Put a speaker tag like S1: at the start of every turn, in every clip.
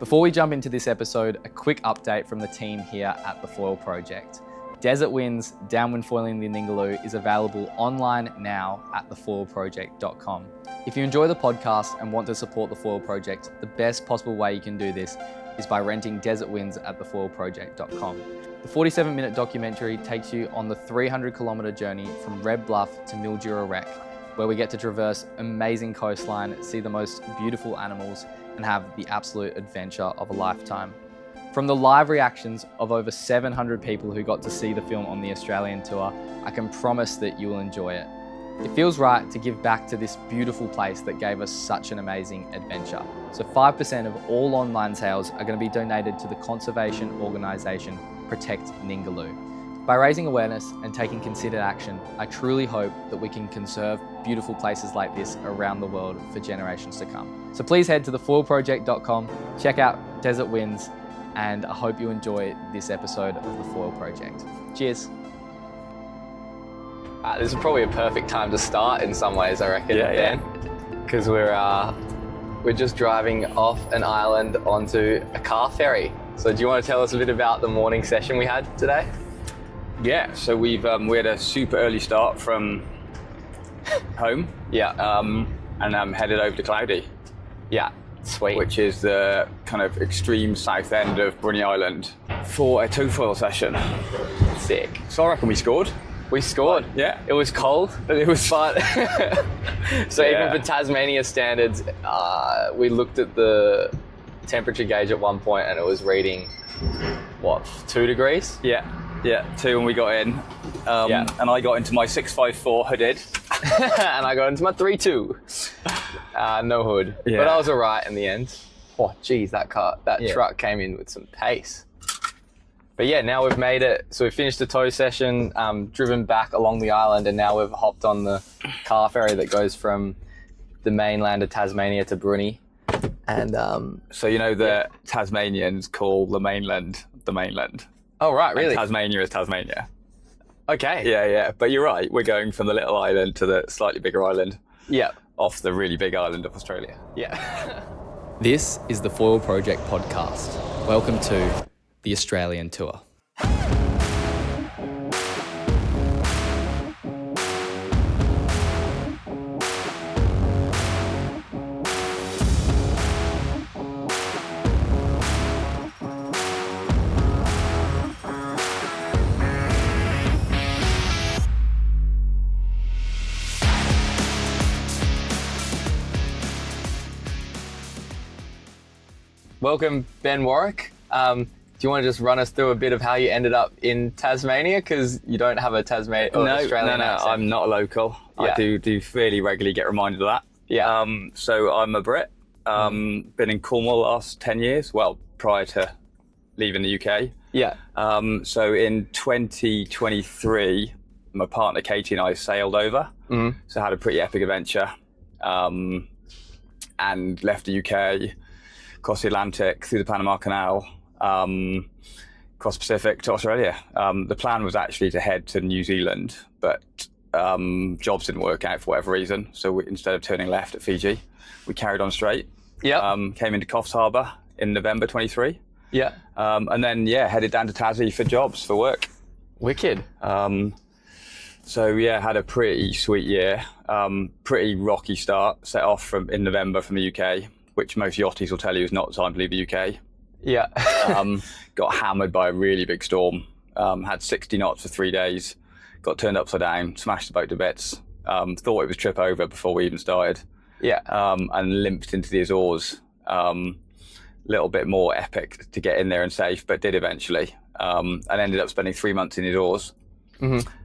S1: Before we jump into this episode, a quick update from the team here at the Foil Project. Desert Winds Downwind Foiling the Ningaloo is available online now at thefoilproject.com. If you enjoy the podcast and want to support the Foil Project, the best possible way you can do this is by renting Desert Winds at thefoilproject.com. The 47-minute documentary takes you on the 300-kilometre journey from Red Bluff to Mildura Wreck, where we get to traverse amazing coastline, see the most beautiful animals, and have the absolute adventure of a lifetime. From the live reactions of over 700 people who got to see the film on the Australian tour, I can promise that you will enjoy it. It feels right to give back to this beautiful place that gave us such an amazing adventure. So 5% of all online sales are going to be donated to the conservation organisation Protect Ningaloo. By raising awareness and taking considered action, I truly hope that we can conserve beautiful places like this around the world for generations to come. So please head to thefoilproject.com, check out Desert Winds, and I hope you enjoy this episode of the Foil Project. Cheers. This is probably a perfect time to start in some ways, I reckon, Dan. Because we're just driving off an island onto a car ferry. So do you want to tell us a bit about the morning session we had today?
S2: Yeah, so we had a super early start from home. And headed over to Cloudy.
S1: Yeah, sweet.
S2: Which is the kind of extreme south end of Bruny Island for a tow foil session.
S1: Sick.
S2: So I reckon we scored.
S1: We scored.
S2: Yeah.
S1: It was cold.
S2: It was
S1: fun. So even for Tasmania standards, we looked at the temperature gauge at one point and it was reading, 2 degrees?
S2: Yeah, 2 when we got in. And I got into my 654 hooded.
S1: And I got into my 3.2. No hood.
S2: Yeah.
S1: But I was all right in the end. Oh, geez, that truck came in with some pace. But yeah, now we've made it. So we finished the tow session, driven back along the island, and now we've hopped on the car ferry that goes from the mainland of Tasmania to Bruny. And
S2: so you know the Tasmanians call the mainland the mainland.
S1: Oh, right, really?
S2: And Tasmania is Tasmania.
S1: Okay.
S2: Yeah. But you're right. We're going from the little island to the slightly bigger island.
S1: Yeah.
S2: Off the really big island of Australia.
S1: Yeah. This is the Foil Project podcast. Welcome to the Australian tour. Welcome, Ben Warrick. Do you want to just run us through a bit of how you ended up in Tasmania? Because you don't have a Australian accent.
S2: I'm not a local.
S1: Yeah.
S2: I do fairly regularly get reminded of that.
S1: Yeah.
S2: So I'm a Brit. Been in Cornwall the last 10 years. Well, prior to leaving the UK.
S1: Yeah.
S2: So in 2023, my partner Katie and I sailed over.
S1: Mm-hmm.
S2: So I had a pretty epic adventure. And left the UK, across the Atlantic, through the Panama Canal, across Pacific to Australia. The plan was actually to head to New Zealand, but jobs didn't work out for whatever reason. So instead of turning left at Fiji, we carried on straight.
S1: Yeah.
S2: Came into Coffs Harbour in November 23.
S1: Yeah.
S2: And then, headed down to Tassie for jobs, for work.
S1: Wicked.
S2: So had a pretty sweet year. Pretty rocky start. Set off in November from the UK, which most yachties will tell you is not the time to leave the UK.
S1: Yeah.
S2: Got hammered by a really big storm. Had 60 knots for 3 days. Got turned upside down, smashed the boat to bits. Thought it was trip over before we even started.
S1: Yeah.
S2: And limped into the Azores. Little bit more epic to get in there and safe, but did eventually. And ended up spending 3 months in the Azores,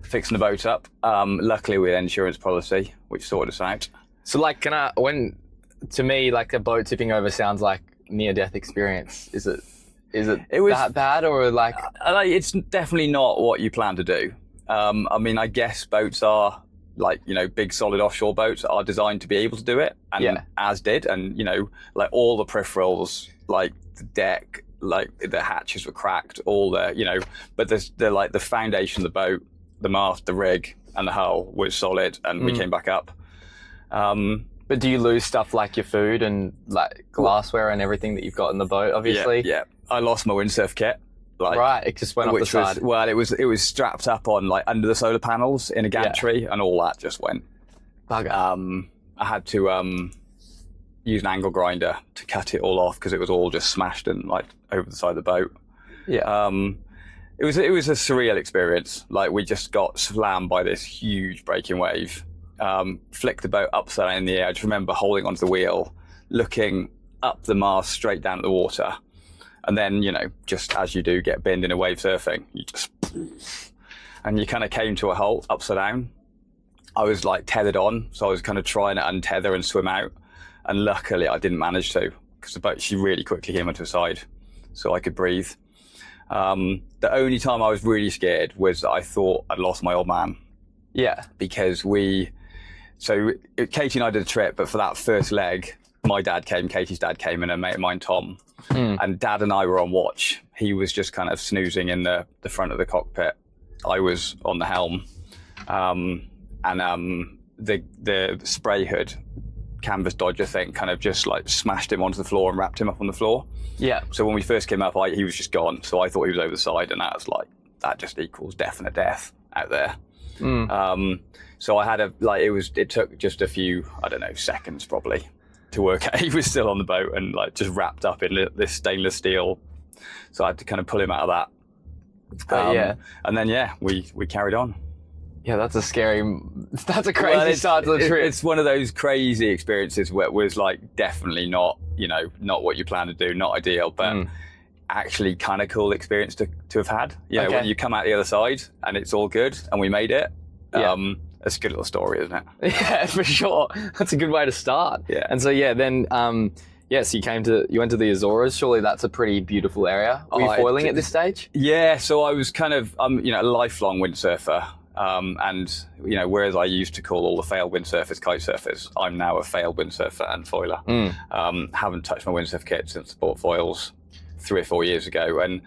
S2: fixing the boat up. Luckily with an insurance policy, which sorted us out.
S1: So to me, like a boat tipping over sounds like near-death experience. Is it that bad or like?
S2: It's definitely not what you plan to do. I guess boats are big solid offshore boats are designed to be able to do it, and as did, and all the peripherals, like the deck, like the hatches were cracked, all the but the foundation of the boat, the mast, the rig, and the hull was solid, and we came back up.
S1: But do you lose stuff like your food and like glassware and everything that you've got in the boat, obviously?
S2: Yeah. I lost my windsurf kit.
S1: Right, it just went off the side.
S2: It was strapped up on like under the solar panels in a gantry, and all that just went.
S1: Bugger.
S2: I had to use an angle grinder to cut it all off because it was all just smashed and like over the side of the boat.
S1: Yeah.
S2: It was a surreal experience. Like we just got slammed by this huge breaking wave, flicked the boat upside down in the air. I just remember holding onto the wheel, looking up the mast straight down at the water. And then, you know, just as you do get binned in a wave surfing, and you kind of came to a halt upside down. I was like tethered on, so I was kind of trying to untether and swim out. And luckily I didn't manage to, because the boat, she really quickly came onto the side so I could breathe. The only time I was really scared was that I thought I'd lost my old man.
S1: Yeah.
S2: Because Katie and I did a trip, but for that first leg, my dad came, Katie's dad came, and a mate of mine, Tom. And Dad and I were on watch. He was just kind of snoozing in the front of the cockpit. I was on the helm. The spray hood canvas dodger thing kind of just like smashed him onto the floor and wrapped him up on the floor.
S1: Yeah.
S2: So when we first came up, he was just gone. So I thought he was over the side, and that just equals definite death out there. So I had it took just a few, I don't know, seconds probably to work out he was still on the boat and like just wrapped up in this stainless steel. So I had to kind of pull him out of that. And then we carried on. Yeah, that's a crazy start to the trip. It's one of those crazy experiences where it was like definitely not what you plan to do, not ideal, but actually kind of cool experience to have had. You know, when you come out the other side and it's all good and we made it. That's a good little story, isn't it?
S1: Yeah, for sure. That's a good way to start.
S2: Yeah.
S1: And so then so you went to the Azores. Surely that's a pretty beautiful area. Were you foiling at this stage?
S2: Yeah, so I was kind of a lifelong windsurfer. And whereas I used to call all the failed windsurfers kite surfers, I'm now a failed windsurfer and foiler. Haven't touched my windsurf kit since I bought foils 3 or 4 years ago. And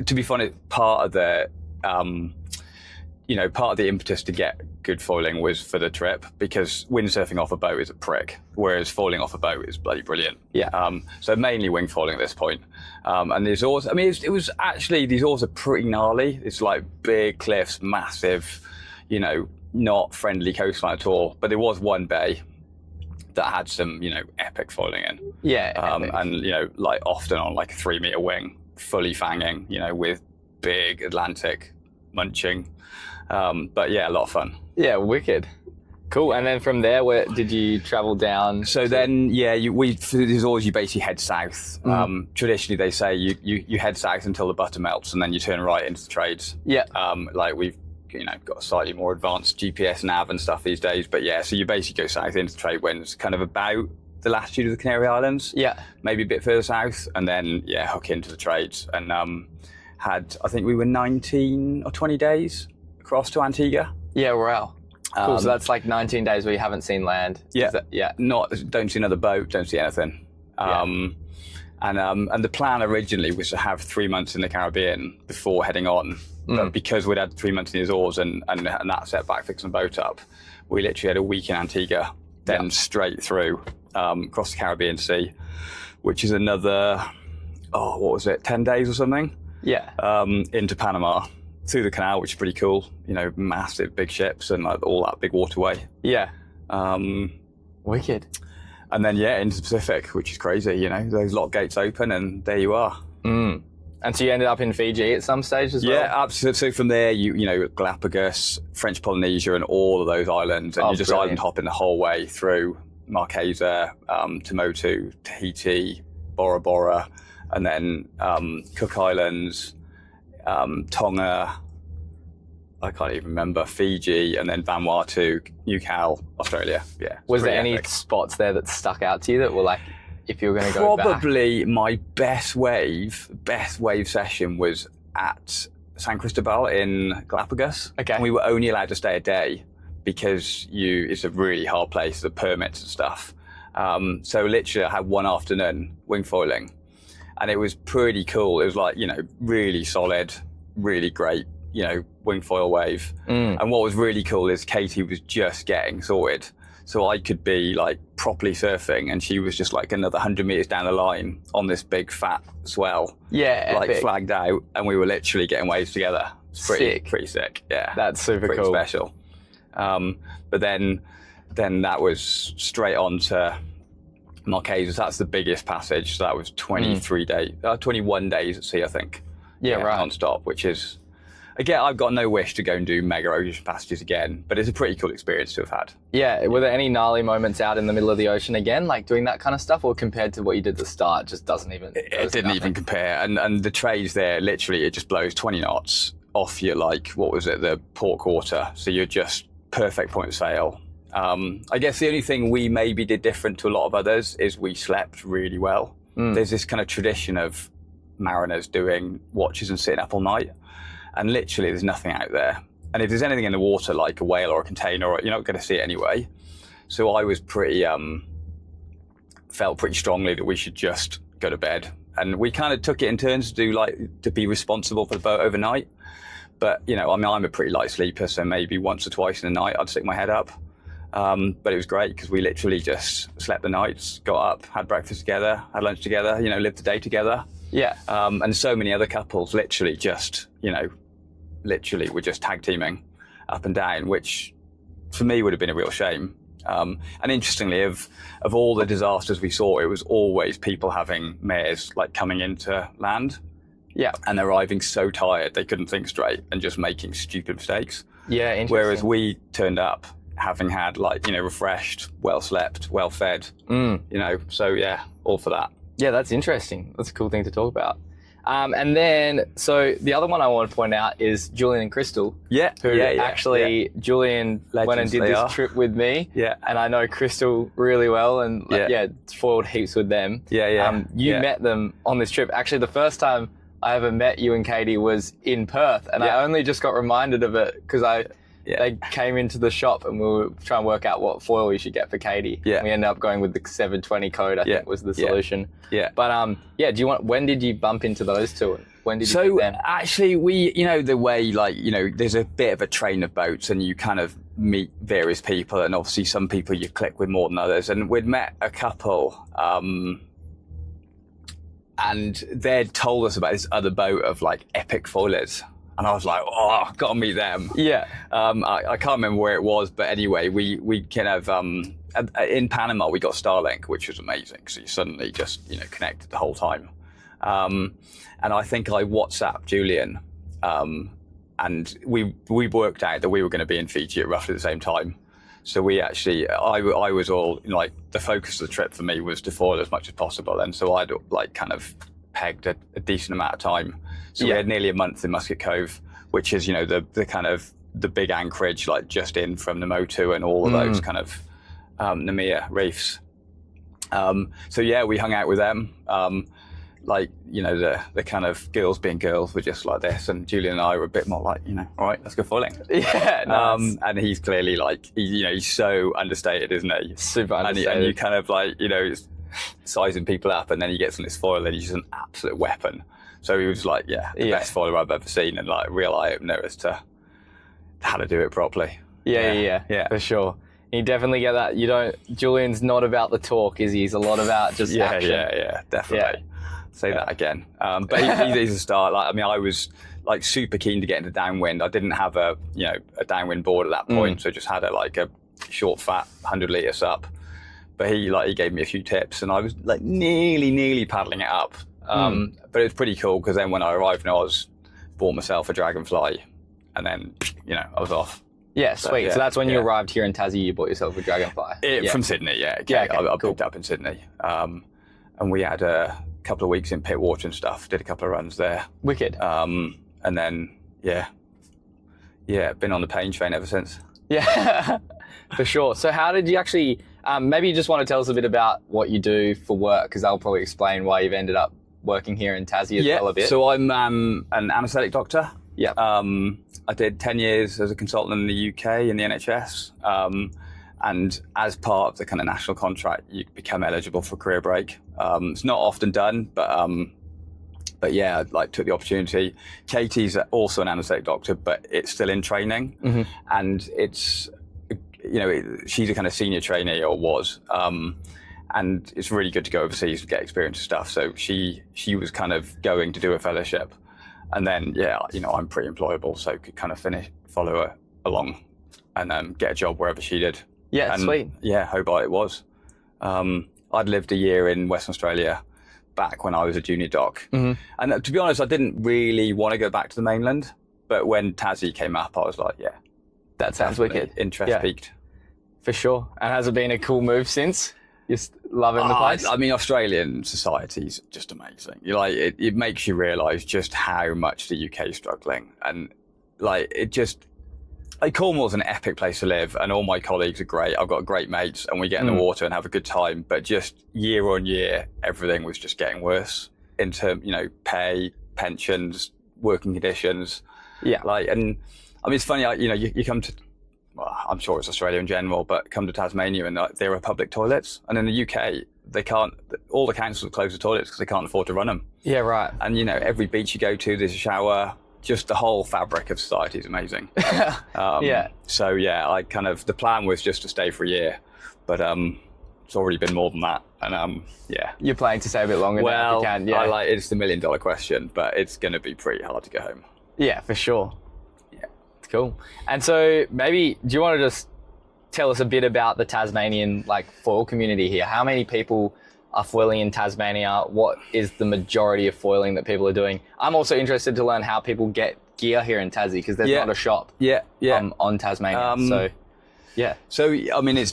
S2: to be funny, part of the impetus to get good foiling was for the trip, because windsurfing off a boat is a prick, whereas foiling off a boat is bloody brilliant.
S1: Yeah.
S2: So mainly wing foiling at this point. And the Azores, I mean, it was actually, the Azores are pretty gnarly. It's like big cliffs, massive, not friendly coastline at all. But there was one bay that had some, epic foiling in.
S1: Yeah.
S2: And, often on like a 3-meter wing, fully fanging, with big Atlantic munching. But yeah, a lot of fun.
S1: Yeah, wicked. Cool. And then from there, where did you travel down?
S2: So then, for the Azores, you basically head south. Traditionally, they say you head south until the butter melts, and then you turn right into the trades.
S1: Yeah.
S2: We've got a slightly more advanced GPS nav and stuff these days. But yeah, so you basically go south into the trade winds, kind of about the latitude of the Canary Islands. Yeah. Maybe a bit further south, and then hook into the trades. And I think we were 19 or 20 days across to Antigua.
S1: Yeah, wow. Cool. So that's like 19 days where you haven't seen land.
S2: Yeah. Don't see another boat, don't see anything. And the plan originally was to have 3 months in the Caribbean before heading on. But because we'd had 3 months in the Azores and that setback fixing the boat up, we literally had a week in Antigua, then straight through across the Caribbean Sea, which is another, 10 days or something?
S1: Yeah.
S2: Into Panama. Through the canal, which is pretty cool, massive big ships and like all that big waterway.
S1: Yeah. Wicked.
S2: And then into the Pacific, which is crazy, those lock gates open and there you are.
S1: And so you ended up in Fiji at some stage as well?
S2: Yeah, absolutely. So from there, Galapagos, French Polynesia and all of those islands, and you just island hopping the whole way through Marquesa, Tuamotu, Tahiti, Bora Bora, and then Cook Islands, Tonga, I can't even remember, Fiji, and then Vanuatu, New Cal, Australia. Yeah.
S1: Was there any spots there that stuck out to you that were like, if you were going to go back?
S2: Probably my best wave session was at San Cristobal in Galapagos.
S1: Okay.
S2: And we were only allowed to stay a day because it's a really hard place, the permits and stuff. So literally I had one afternoon wing foiling. And it was pretty cool. It was like, really solid, really great, wing foil wave. And what was really cool is Katie was just getting sorted. So I could be like properly surfing, and she was just like another 100 meters down the line on this big fat swell.
S1: Yeah,
S2: like
S1: epic.
S2: flagged out, and we were literally getting waves together. It's pretty sick. Yeah,
S1: That's super
S2: pretty
S1: cool.
S2: special. But then that was straight on to Marquesas. That's the biggest passage. So that was 21 days at sea, I think.
S1: Yeah, right.
S2: Non-stop, which is, again, I've got no wish to go and do mega ocean passages again, but it's a pretty cool experience to have had.
S1: Yeah, were there any gnarly moments out in the middle of the ocean again, like doing that kind of stuff, or compared to what you did at the start, just doesn't even...
S2: It didn't even compare. And the trades there, literally, it just blows 20 knots off your, like, what was it, the port quarter. So you're just perfect point of sail. I guess the only thing we maybe did different to a lot of others is we slept really well. There's this kind of tradition of mariners doing watches and sitting up all night, and literally there's nothing out there. And if there's anything in the water, like a whale or a container, you're not going to see it anyway. So I was felt pretty strongly that we should just go to bed. And we kind of took it in turns to be responsible for the boat overnight. But, you know, I mean, I'm a pretty light sleeper, so maybe once or twice in the night I'd stick my head up. But it was great because we literally just slept the nights, got up, had breakfast together, had lunch together, you know, lived the day together.
S1: Yeah.
S2: And so many other couples literally just, you know, were just tag teaming up and down, which for me would have been a real shame. And interestingly, of all the disasters we saw, it was always people having mares like coming into land.
S1: Yeah.
S2: And arriving so tired they couldn't think straight and just making stupid mistakes.
S1: Yeah, interesting.
S2: Whereas we turned up having had, like, you know, refreshed, well slept, well fed, you know, so yeah, all for that.
S1: Yeah, that's interesting. That's a cool thing to talk about. And then, so the other one I want to point out is Julian and Crystal.
S2: Yeah.
S1: Actually, Julian went and did this trip with me.
S2: Yeah.
S1: And I know Crystal really well, and foiled heaps with them. You met them on this trip. Actually, the first time I ever met you and Katie was in Perth, and I only just got reminded of it because they came into the shop and we were trying to work out what foil we should get for Katie. Yeah. We ended up going with the 720 code, I think was the solution. Yeah. But when did you bump into those two? When did you meet them?
S2: Actually, we, you know, the way, like, you know, there's a bit of a train of boats and you kind of meet various people, and obviously some people you click with more than others. And we'd met a couple, and they'd told us about this other boat of like epic foilers. And I was like, oh, I've got to meet them. Yeah. I can't remember where it was, but anyway, we kind of, in Panama, we got Starlink, which was amazing. So you suddenly just, you know, connected the whole time. And I think I WhatsApped Julian, and we worked out that we were going to be in Fiji at roughly the same time. So we actually, I was all, like, the focus of the trip for me was to foil as much as possible. And so I'd, like, kind of pegged a decent amount of time. So we had nearly a month in Musket Cove, which is, you know, the kind of the big anchorage, like just in from Namotu and all of those kind of Namia reefs. So yeah, we hung out with them. Like, you know, the kind of girls being girls were just like this, and Julian and I were a bit more like, you know, all right, let's go foiling. Yeah, nice. And he's clearly like, you know, he's so understated, isn't he?
S1: Super understated.
S2: And you kind of like, you know, sizing people up, and then he gets on this foil and he's just an absolute weapon. So he was like, the best foiler I've ever seen, and like a real eye opener as to how to do it properly.
S1: Yeah, for sure. You definitely get that. Julian's not about the talk, is he? He's a lot about just action.
S2: Yeah, definitely. Say that again. But he's a star. Like, I mean, I was like super keen to get into downwind. I didn't have a downwind board at that point, so just had a short, fat 100-litre sup. But he gave me a few tips, and I was like nearly paddling it up. But it was pretty cool because then when I arrived in Oz, bought myself a Dragonfly, and then, you know, I was off.
S1: Yeah, sweet. So that's when you arrived here in Tassie, you bought yourself a Dragonfly.
S2: From Sydney, I picked up in Sydney. And we had a couple of weeks in Pittwater and stuff, did a couple of runs there.
S1: Wicked.
S2: And then, been on the pain train ever since.
S1: Yeah, for sure. So how did you actually, maybe you just want to tell us a bit about what you do for work, because that'll probably explain why you've ended up working here in Tassie as well a bit.
S2: So I'm an anaesthetic doctor.
S1: Yeah.
S2: I did 10 years as a consultant in the UK in the NHS. And as part of the kind of national contract, you become eligible for a career break. It's not often done, but yeah, I took the opportunity. Katie's also an anaesthetic doctor, but it's still in training. And it's she's a kind of senior trainee, or was. And it's really good to go overseas and get experience and stuff. So she was kind of going to do a fellowship, and then I'm pretty employable, so could kind of follow her along, and get a job wherever she did.
S1: Yeah,
S2: and,
S1: sweet.
S2: Yeah, Hobart it was. I'd lived a year in Western Australia back when I was a junior doc, and to be honest, I didn't really want to go back to the mainland. But when Tassie came up, I was like, yeah,
S1: that sounds wicked.
S2: Interest peaked.
S1: For sure. And has it been a cool move since? Just loving the place?
S2: I mean, Australian society's just amazing. It makes you realise just how much the UK is struggling. And Cornwall's an epic place to live, and all my colleagues are great. I've got great mates, and we get in the water and have a good time. But just year on year, everything was just getting worse in terms, pay, pensions, working conditions. Yeah. And I mean, it's funny, you come to, well, I'm sure it's Australia in general, but come to Tasmania and there are public toilets. And in the UK, all the councils close the toilets because they can't afford to run them.
S1: Yeah, right.
S2: And, every beach you go to, there's a shower. Just the whole fabric of society is amazing.
S1: Yeah.
S2: So, the plan was just to stay for a year. But it's already been more than that. And, yeah.
S1: You're planning to stay a bit longer now if you can. Yeah.
S2: It's the $1 million question, but it's going to be pretty hard to go home.
S1: Yeah, for sure. Yeah, it's cool. And so maybe, do you want to just tell us a bit about the Tasmanian foil community here? How many people are foiling in Tasmania? What is the majority of foiling that people are doing? I'm also interested to learn how people get gear here in Tassie, because there's not a shop on Tasmania. So I mean,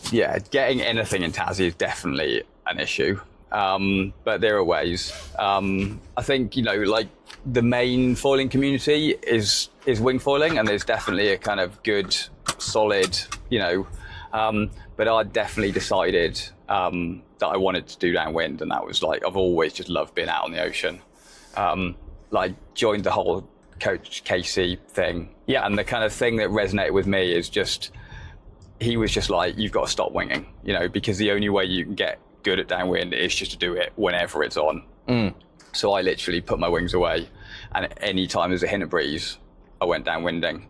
S1: getting anything in Tassie is definitely an issue. But there are ways. I think, the main foiling community is wing foiling, and there's definitely a kind of good, solid, but I definitely decided that I wanted to do downwind, and that was I've always just loved being out on the ocean. Joined the whole Coach Casey thing. Yeah. And the kind of thing that resonated with me is just, he was just you've got to stop winging, because the only way you can get good at downwind is just to do it whenever it's on. So I literally put my wings away, and any time there's a hint of breeze, I went downwinding.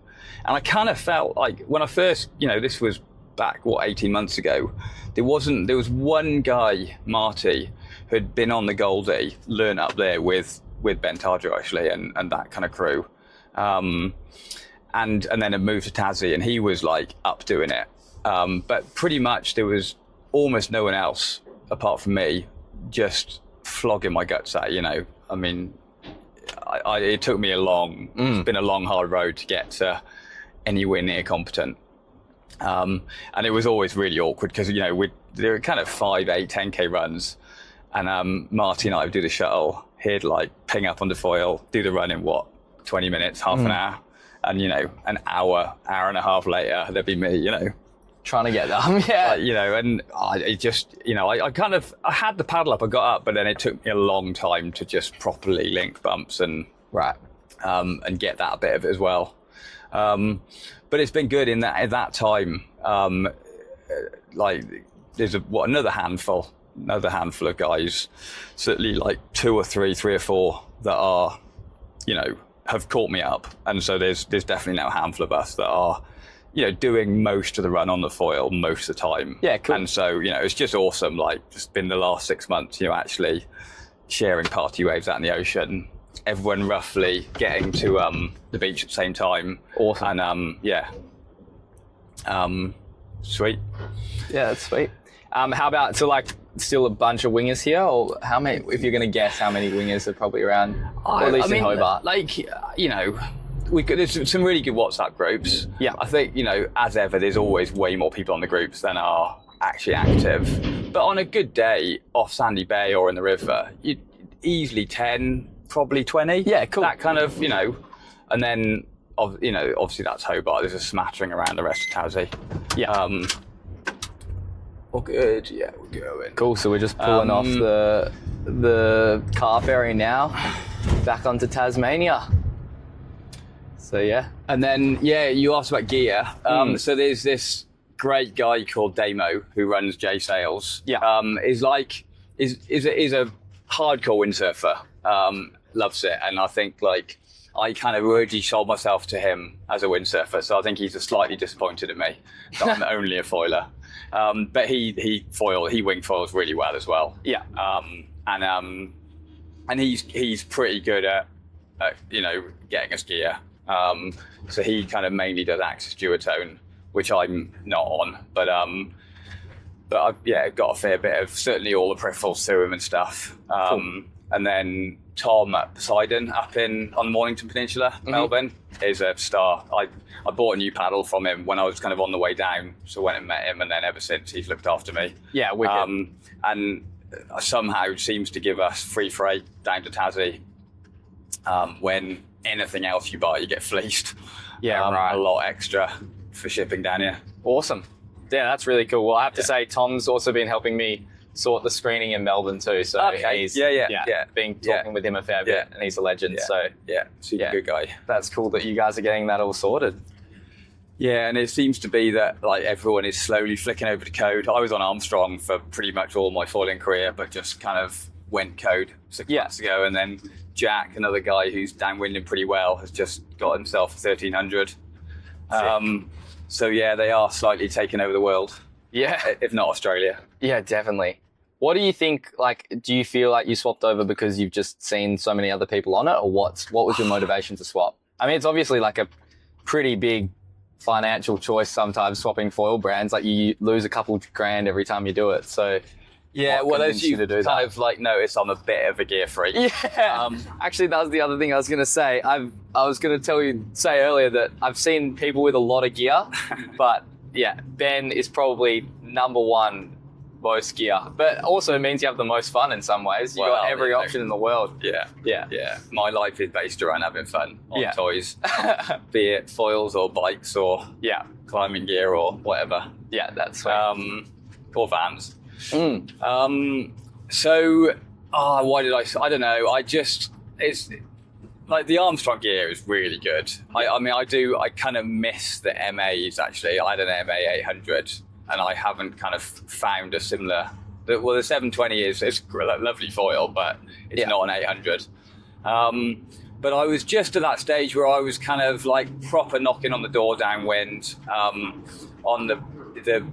S1: And I kind of felt when I first, this was back 18 months ago, there was one guy, Marty, who'd been on the Goldie, learned up there with Ben Tarjo actually, and that kind of crew, and then had moved to Tassie, and he was up doing it, but pretty much there was almost no one else apart from me, just flogging my guts out, I mean, it took me it's been a long, hard road to get to anywhere near competent. And it was always really awkward because, there were kind of 5, 8, 10K runs, and Marty and I would do the shuttle. He'd ping up on the foil, do the run in 20 minutes, half an hour, and, an hour and a half later, there'd be me, trying to get them, yeah.
S2: And I had the paddle up, I got up, but then it took me a long time to just properly link bumps and get that bit of it as well. But it's been good in that time. There's another handful of guys, certainly 3 or 4 that are, have caught me up, and so there's definitely now a handful of us that are, doing most of the run on the foil most of the time. Yeah, cool. And so, it's just awesome. Just been the last 6 months, actually sharing party waves out in the ocean. Everyone roughly getting to the beach at the same time. Awesome. And sweet.
S1: Yeah, that's sweet. How about still a bunch of wingers here, or how many? If you're going to guess, how many wingers are probably around, or at least in Hobart? There's some really good WhatsApp groups. Yeah. I think, as ever, there's always way more people on the groups than are actually active. But on a good day off Sandy Bay or in the river, you easily 10, probably 20. Yeah, cool. That kind of, and then, obviously that's Hobart. There's a smattering around the rest of Tassie. Yeah. All good. Yeah, we're going. Cool. So we're just pulling off the car ferry now, back onto Tasmania. So yeah. And then you asked about gear. So there's this great guy called Damo who runs J Sails. Yeah. Is a hardcore windsurfer. Loves it, and I think
S2: I kind of already sold myself to him as a windsurfer, so I think he's slightly disappointed in me that I'm only a foiler. But he wing foils really well as well.
S1: Yeah.
S2: And he's pretty good at getting us gear. So he kind of mainly does axis duotone, which I'm not on. But I've got a fair bit of certainly all the peripherals to him and stuff.
S1: Cool.
S2: And then Tom at Poseidon up on Mornington Peninsula, Melbourne, is a star. I bought a new paddle from him when I was kind of on the way down, so went and met him, and then ever since he's looked after me.
S1: Yeah, wicked.
S2: And somehow seems to give us free freight down to Tassie. When anything else you buy, you get fleeced.
S1: Yeah, right.
S2: A lot extra for shipping down here.
S1: Awesome. Yeah, that's really cool. Well, I have to say, Tom's also been helping me sort the screening in Melbourne too. So he's been talking with him a fair bit, and he's a legend.
S2: Yeah.
S1: So
S2: Super good guy.
S1: That's cool that you guys are getting that all sorted.
S2: Yeah, and it seems to be that like everyone is slowly flicking over to code. I was on Armstrong for pretty much all my foiling career, but just kind of went code 6 months ago, and then Jack, another guy who's downwinding pretty well, has just got himself a 1300. So yeah, they are slightly taking over the world.
S1: Yeah,
S2: if not Australia.
S1: Yeah, definitely. What do you think? Like, do you feel like you swapped over because you've just seen so many other people on it, or what was your motivation to swap? I mean, it's obviously like a pretty big financial choice sometimes, swapping foil brands. Like, you lose a couple grand every time you do it. So
S2: yeah, well, as you
S1: to do
S2: kind of like notice, I'm a bit of a gear freak.
S1: Yeah. Actually, that was the other thing I was going to say. I was going to say earlier that I've seen people with a lot of gear, but yeah, Ben is probably number one most gear, but also means you have the most fun in some ways. You've got every option in the world.
S2: Yeah. My life is based around having fun on toys, be it foils or bikes or climbing gear or whatever.
S1: Yeah, that's sweet.
S2: Or vans. So why did I don't know. It's like the Armstrong gear is really good. I mean, I kind of miss the MAs actually. I had an MA 800 and I haven't kind of found a similar, the 720 is a lovely foil, but it's not an 800. But I was just at that stage where I was kind of like proper knocking on the door downwind on the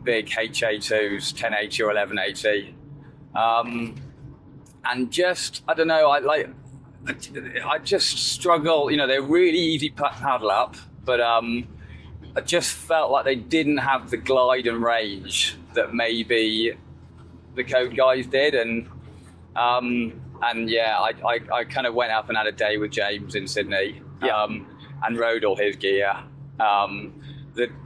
S2: big HA2s, 1080 or 1180. And just, I don't know, I just struggle, they're really easy paddle up, but I just felt like they didn't have the glide and range that maybe the code guys did. And yeah, I kind of went up and had a day with James in Sydney and rode all his gear. The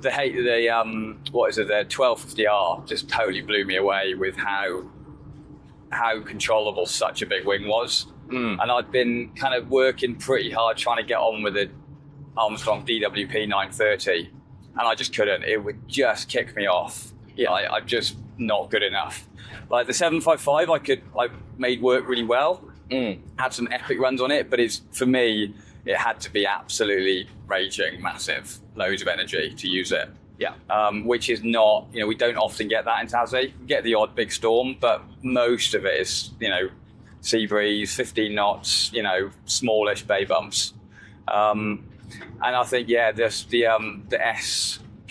S2: 1250R just totally blew me away with how controllable such a big wing was. And I'd been kind of working pretty hard trying to get on with the Armstrong DWP 930, and I just couldn't. It would just kick me off. I'm just not good enough. Like the 755, I made work really well. Had some epic runs on it, but for me, it had to be absolutely raging, massive, loads of energy to use it. Which is not, we don't often get that in Tassie. We get the odd big storm, but most of it is, sea breeze, 15 knots, smallish bay bumps. And I think, the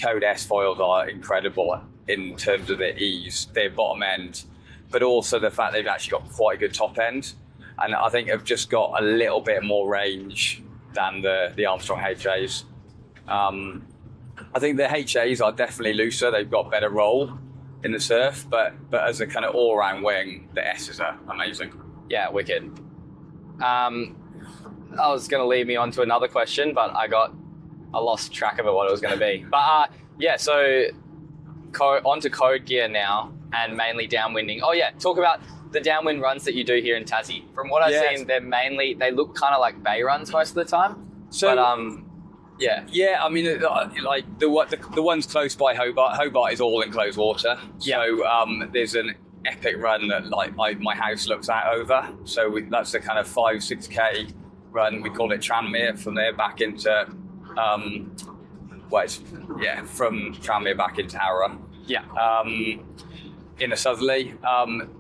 S2: Code S foils are incredible in terms of their ease, their bottom end, but also the fact they've actually got quite a good top end. And I think they've just got a little bit more range than the Armstrong HAs. I think the HAs are definitely looser. They've got better roll in the surf, but as a kind of all-round wing, the S's are amazing.
S1: Yeah, wicked. I was going to lead me on to another question, but I lost track of it, what it was going to be. But so onto code gear now, and mainly downwinding. Oh yeah, talk about the downwind runs that you do here in Tassie. From what I've seen, they look kind of like bay runs most of the time. So, but
S2: I mean, like the ones close by Hobart. Hobart is all in closed water. So there's an epic run that my house looks out over. So that's the kind of 5-6K run. We call it Tranmere, from there back into from Tranmere back into Harrow. In a southerly.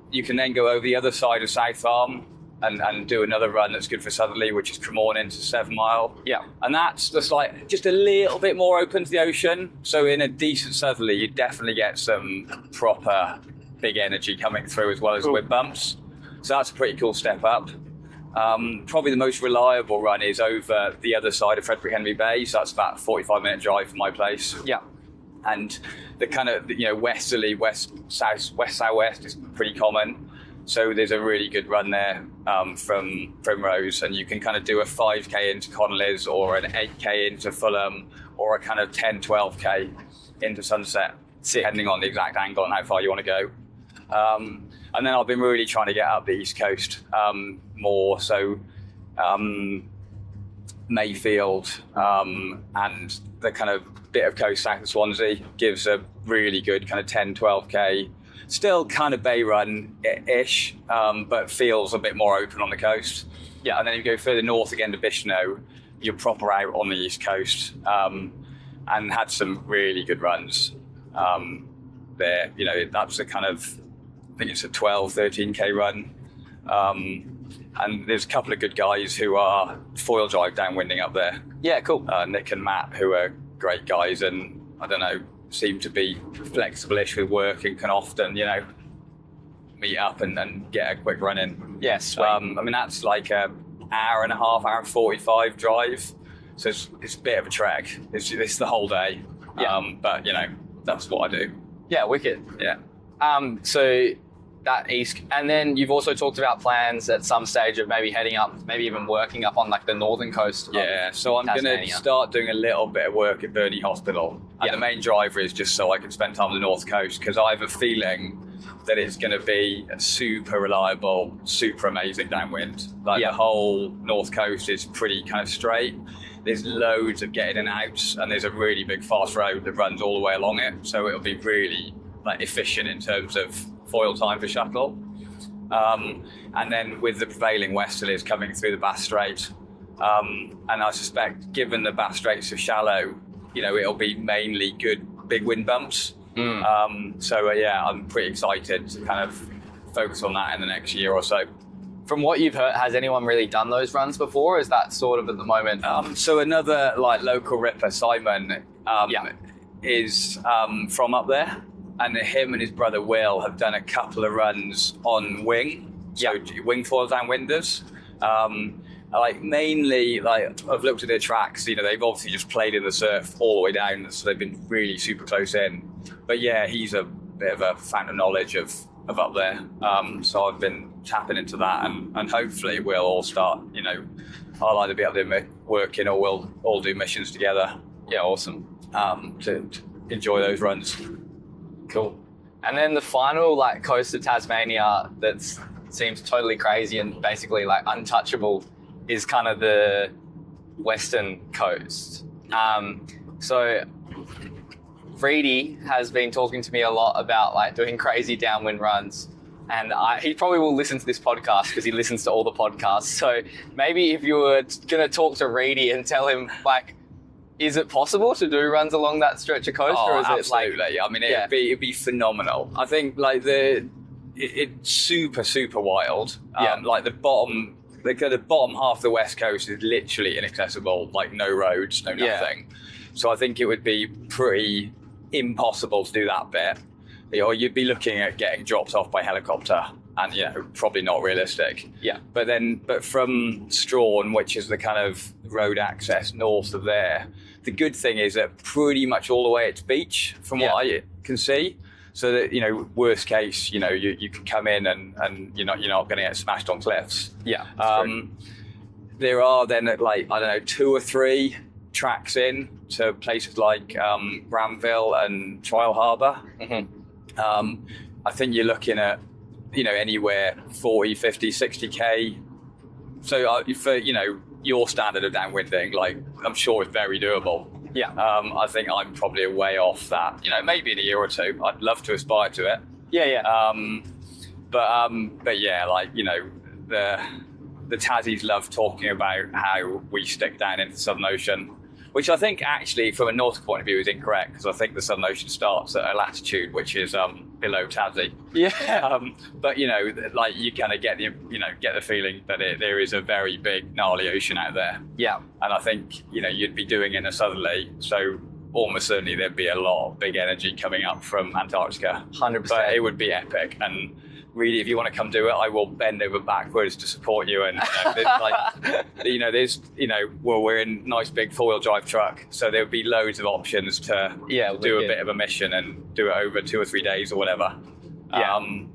S2: You can then go over the other side of South Farm and do another run that's good for southerly, which is Cremorne to 7 Mile.
S1: Yeah.
S2: And that's just like just a little bit more open to the ocean. So in a decent southerly, you definitely get some proper big energy coming through as well as wind bumps. So that's a pretty cool step up. Probably the most reliable run is over the other side of Frederick Henry Bay. So that's about a 45-minute drive from my place.
S1: Yeah.
S2: And the kind of, westerly, west-southwest is pretty common. So there's a really good run there from Primrose, and you can kind of do a 5K into Connolly's or an 8K into Fulham or a kind of 10, 12K into Sunset, depending on the exact angle and how far you want to go. And then I've been really trying to get up the East Coast more. So Mayfield and the kind of bit of coast south of Swansea gives a really good kind of 10, 12K. Still kind of bay run-ish, but feels a bit more open on the coast. Yeah, and then you go further north again to Bishno, you're proper out on the east coast, and had some really good runs there. That's a kind of, I think it's a 12, 13K run. And there's a couple of good guys who are foil drive downwinding up there.
S1: Yeah, cool.
S2: Nick and Matt, who are great guys, and I don't know, seem to be flexible-ish with work and can often, meet up and get a quick run in.
S1: Yes.
S2: That's like an hour and a half, hour and 45 drive. So it's a bit of a trek. It's the whole day.
S1: Yeah.
S2: But, that's what I do.
S1: Yeah, wicked.
S2: Yeah.
S1: So that east, and then you've also talked about plans at some stage of maybe heading up, maybe even working up on like the northern coast.
S2: Yeah, so I'm going to start doing a little bit of work at Burnley Hospital. And the main driver is just so I can spend time on the north coast, because I have a feeling that it's going to be a super reliable, super amazing downwind. Like the whole north coast is pretty kind of straight. There's loads of getting in and outs, and there's a really big fast road that runs all the way along it. So it'll be really efficient in terms of foil time for shuttle. And then with the prevailing westerlies coming through the Bass Strait, and I suspect given the Bass Straits are shallow, it'll be mainly good big wind bumps. I'm pretty excited to kind of focus on that in the next year or so.
S1: From what you've heard, has anyone really done those runs before? Is that sort of at the moment?
S2: So another local ripper, Simon, is from up there. And him and his brother Will have done a couple of runs on wing, wing foil downwinders. Mainly, I've looked at their tracks. They've obviously just played in the surf all the way down, so they've been really super close in. But yeah, he's a bit of a fan of knowledge of up there. So I've been tapping into that, and hopefully we'll all start. I'll either be up there working or we'll all do missions together.
S1: Yeah, awesome.
S2: To enjoy those runs.
S1: Cool. And then the final coast of Tasmania that seems totally crazy and basically untouchable is kind of the western coast. So Reedy has been talking to me a lot about doing crazy downwind runs, and he probably will listen to this podcast because he listens to all the podcasts. So maybe if you were going to talk to Reedy and tell him is it possible to do runs along that stretch of coast?
S2: Oh,
S1: or is
S2: absolutely. It'd be phenomenal. I think it's super, super wild. The bottom half of the west coast is literally inaccessible, no roads, no nothing. So I think it would be pretty impossible to do that bit. You'd be looking at getting dropped off by helicopter, and probably not realistic. Yeah. But from Strawn, which is the kind of road access north of there, the good thing is that pretty much all the way it's beach, from what I can see. So that worst case, you can come in and you're not going to get smashed on cliffs. Yeah. There are then 2 or 3 tracks in to places like Bramville and Trial Harbour. Mm-hmm. I think you're looking at anywhere 40, 50, 60K. So for your standard of downwinding, I'm sure it's very doable. Yeah. I think I'm probably a way off that. Maybe in a year or two. I'd love to aspire to it. Yeah. But yeah, the Tassies love talking about how we stick down into the Southern Ocean, which I think actually from a nautical point of view is incorrect, because I think the Southern Ocean starts at a latitude which is below Tassie.
S1: Yeah.
S2: But like you kind of get the feeling that there is a very big gnarly ocean out there.
S1: Yeah.
S2: And I think you'd be doing it in a southerly, so almost certainly there'd be a lot of big energy coming up from Antarctica.
S1: 100%.
S2: But it would be epic. And really, if you want to come do it, I will bend over backwards to support you. And we're in a nice big 4-wheel drive truck, so there would be loads of options to do a bit of a mission and do it over 2 or 3 days or whatever.
S1: Yeah. I'm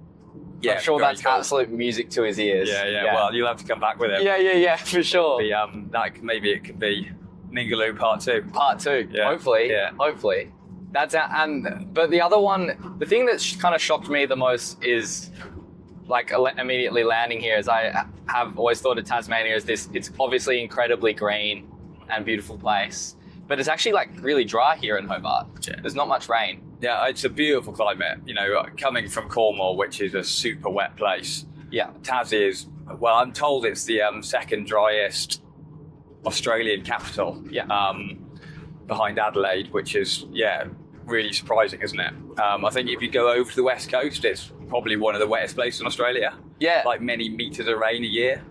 S1: sure that's cool. Absolute music to his ears.
S2: Yeah. Well, you'll have to come back with him.
S1: Yeah, for sure.
S2: Maybe it could be Ningaloo Part 2.
S1: Part 2, hopefully. Yeah. Hopefully. But the other one, the thing that kind of shocked me the most is like immediately landing here is I have always thought of Tasmania as this, it's obviously incredibly green and beautiful place, but it's actually like really dry here in Hobart. Yeah. There's not much rain. Yeah,
S2: it's a beautiful climate. Coming from Cornwall, which is a super wet place.
S1: Yeah.
S2: Tassie is, well, I'm told it's the second driest Australian capital.
S1: Yeah.
S2: Behind Adelaide, which is, really surprising, isn't it? I think if you go over to the west coast, it's probably one of the wettest places in Australia.
S1: Yeah.
S2: Like many meters of rain a year.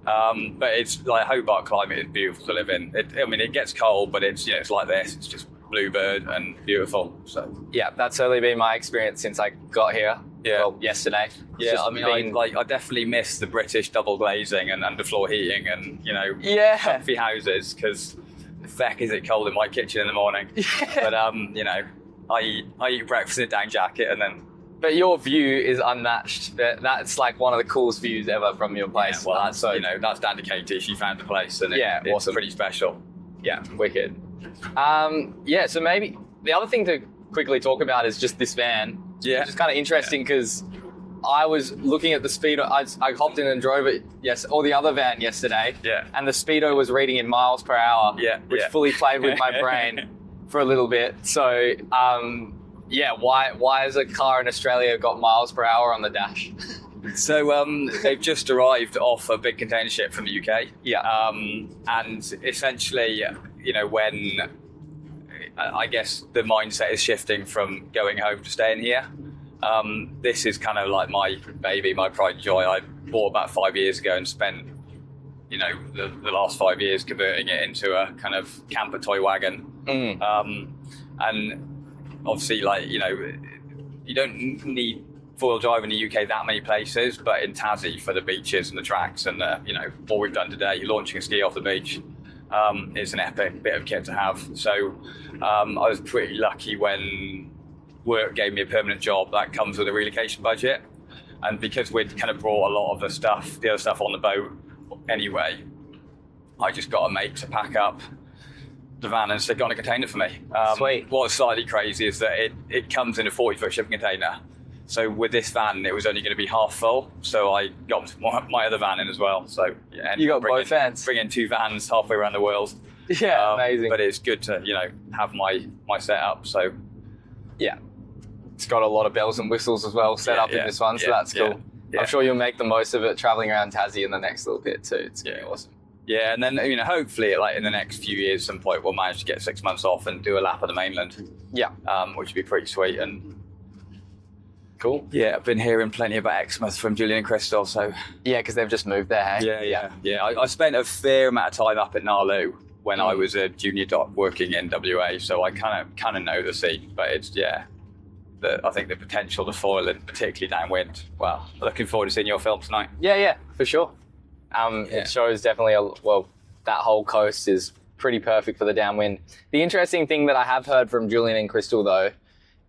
S2: But it's like Hobart climate is beautiful to live in. It gets cold, but it's like this. It's just bluebird and beautiful. So
S1: yeah, that's certainly been my experience since I got here.
S2: Yeah.
S1: Well, yesterday.
S2: Yeah, I definitely miss the British double glazing and underfloor heating and comfy houses, because the feck is it cold in my kitchen in the morning. Yeah. But I eat breakfast in a down jacket and then.
S1: But your view is unmatched. That's like one of the coolest views ever from your place.
S2: Yeah, well, that's down to Katie. She found the place, and it's
S1: awesome.
S2: Pretty special.
S1: Yeah, wicked. So maybe the other thing to quickly talk about is just this van.
S2: Yeah,
S1: which is kind of interesting because I was looking at the speedo. I hopped in and drove it. Or the other van yesterday.
S2: Yeah,
S1: and the speedo was reading in miles per hour.
S2: Yeah,
S1: which fully played with my brain for a little bit. So. Why has a car in Australia got miles per hour on the dash?
S2: So they've just arrived off a big container ship from the UK.
S1: Yeah.
S2: And essentially, when I guess the mindset is shifting from going home to staying here, this is kind of like my baby, my pride and joy. I bought about 5 years ago and spent, the last 5 years converting it into a kind of camper toy wagon. And obviously, you don't need 4-wheel drive in the UK that many places, but in Tassie for the beaches and the tracks and what we've done today, launching a ski off the beach, is an epic bit of kit to have. So I was pretty lucky when work gave me a permanent job that comes with a relocation budget, and because we'd kind of brought a lot of the other stuff on the boat anyway, I just got a mate to pack up the van and stick it on a container for me.
S1: Sweet.
S2: What's slightly crazy is that it comes in a 40-foot shipping container. So with this van, it was only going to be half full. So I got my other van in as well. So yeah,
S1: you got both vans.
S2: Bring in 2 vans halfway around the world.
S1: Yeah, amazing.
S2: But it's good to have my setup. So
S1: yeah, it's got a lot of bells and whistles as well set up in this one. So that's cool. Yeah. I'm sure you'll make the most of it traveling around Tassie in the next little bit too. It's gonna be awesome.
S2: Yeah, and then hopefully, in the next few years, at some point, we'll manage to get 6 months off and do a lap of the mainland.
S1: Yeah,
S2: which would be pretty sweet and
S1: cool.
S2: Yeah, I've been hearing plenty about Exmouth from Julian and Crystal. So
S1: yeah, because they've just moved there. Hey?
S2: Yeah. I spent a fair amount of time up at Nalu when I was a junior doc working in WA, so I kind of know the scene. But it's I think the potential to foil and particularly downwind. Wow, looking forward to seeing your film tonight.
S1: Yeah, for sure. It shows definitely that whole coast is pretty perfect for the downwind. The interesting thing that I have heard from Julian and Crystal though